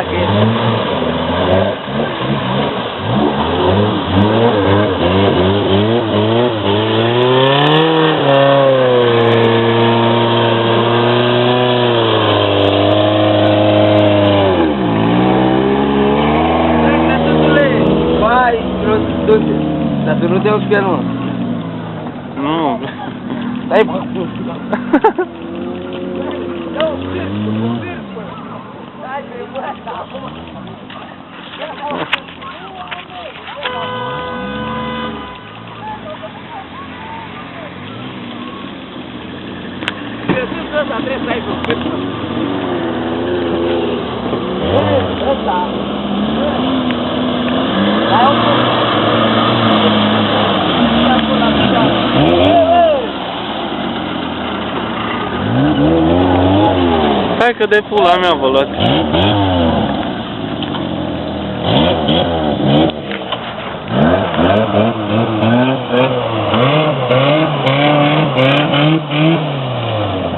dacă e. Dar tu nu te auzi cu el, mă? Nu. Stai, bă! Ăsta trebuie să ai cu cârpă. Ăsta. Hai că de pula mea vă luați.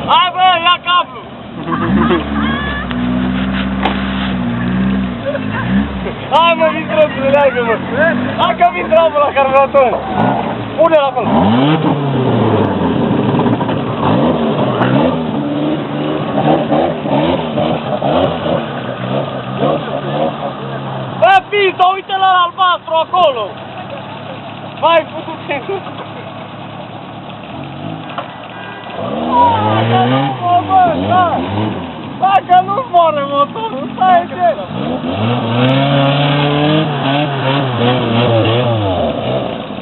Hai bă, ia cablu! Hai mă, vin trățule, leagă mă! Hai că vin trăbă la carburator! Pune-l acolo! Bă, Pito, uite la albastru acolo! Vai, putu-te! Dacă nu moare motorul, stai de...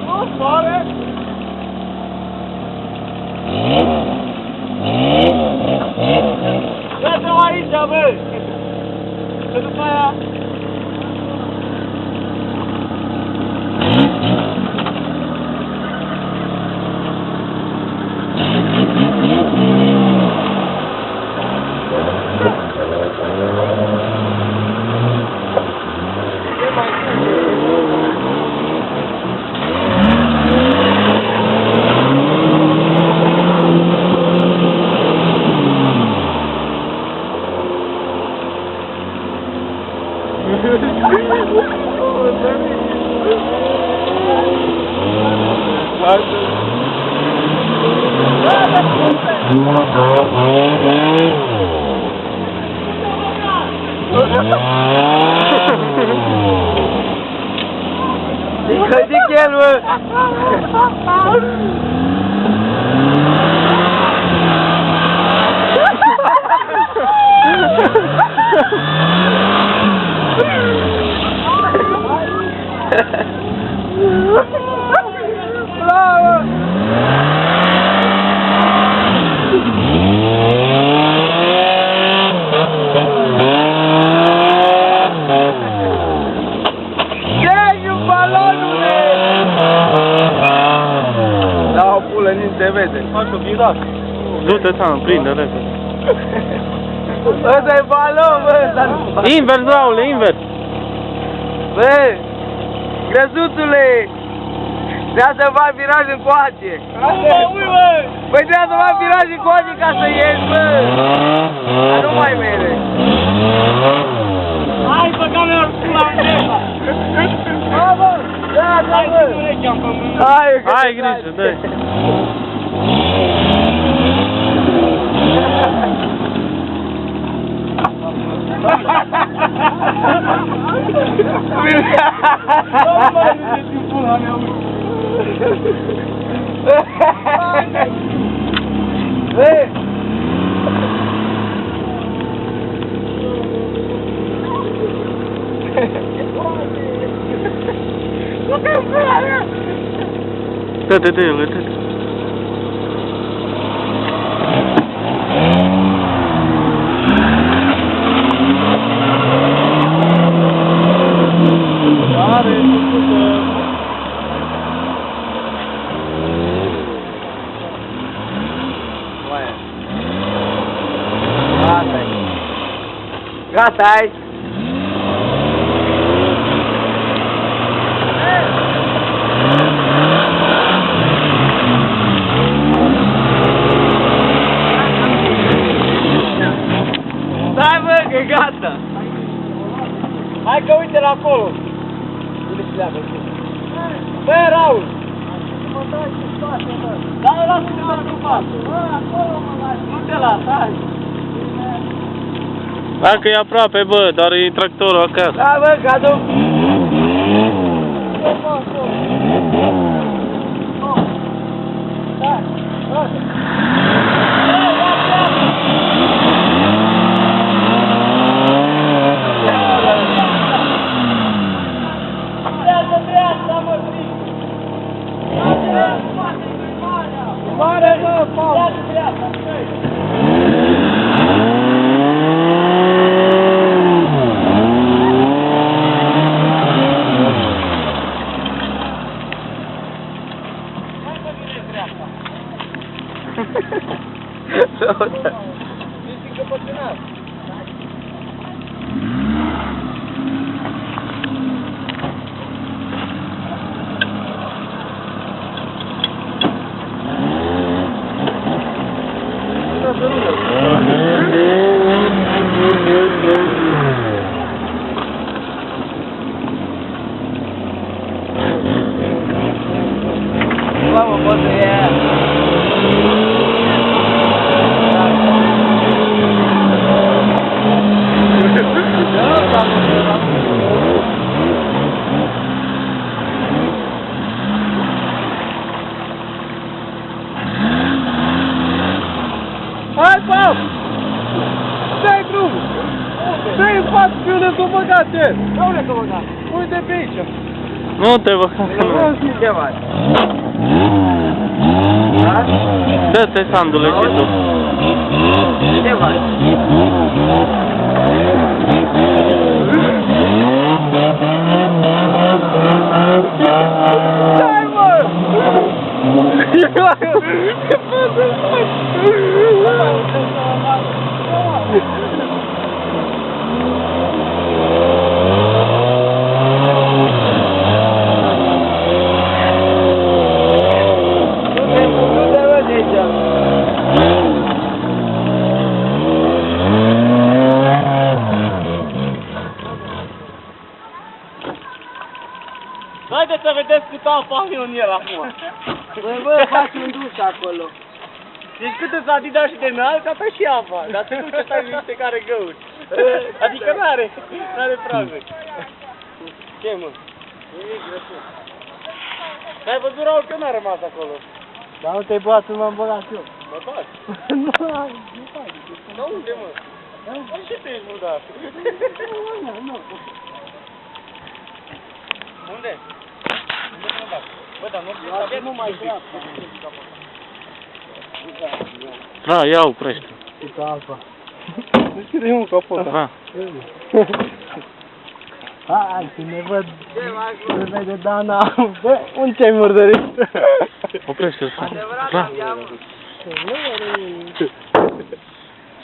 Nu moare? Ia-te-o aici, bă! Și după aia... Zic el, mă! Bravo! Se vede. Faci o viraj. Du-te, Sam, prinde repede. Ăsta e balon, bă! Invers, Raule, invers! Bă! Grăsuțule! Trebuie să fac viraj încoace! Ui, bă! Păi trebuie să fac viraj încoace ca să ieși, bă! Dar nu mai mere! Hai, băga-mi-o pula în ghepa! Bă, bă! Da, da, bă! Hai, grijă, dă-i! Dă-te de ele, dă-te. Gata, hai! Stai, bă, că e gata! Hai că uite-l acolo. Unde se leagă? Bă, Raul! Mă dai cu spate, bă. Da, lasă-te doar cu față. Bă, acolo mă lași. Nu te las, hai. Dacă e aproape, bă, dar e tractorul acasă. Da, bă, cadou. Mare, mă, Paul! Ești încăpățânat! Vamos, poate e... Hai, Paul! Dai drumul! Dai în față, că unde s-o băgate! Unde s-o băgate? Uite pe aici! Nu te băga că nu. Nu știi ce faci! Dă-te, Sandule, și tu. Ce faci? Dai, mă! Ce faci? Haideți să vedeți cât apă am eu în el acum. Băi, bă, faci un duș acolo. Deci cât îți Adidas și de înalt, atât și apa. Dar se duce stai niște care găuri. Adică n-are prază. Ce, mă? Nimic, grăsut. Ai văzut, Raul, că n-a rămas acolo. Dar nu te-ai băgat, m-am băgat eu. Mă bat? Nu faci. Dar unde, mă? Păi ce te ești murdar? Nu. Unde? Unde mă bag? Bă, dar nu mai dreapta. Da, ia oprește. Uite apa. Deschide-i un capota. Da. Hai, să ne văd. Se vede Dana. Bă, unde ți-ai murdărit? Oprește-l. Da.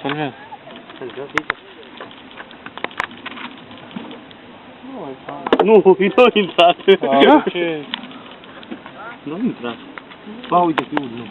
Să-l vezi. Nu, nu intrat. Nu intrat. Ba, uite, nu.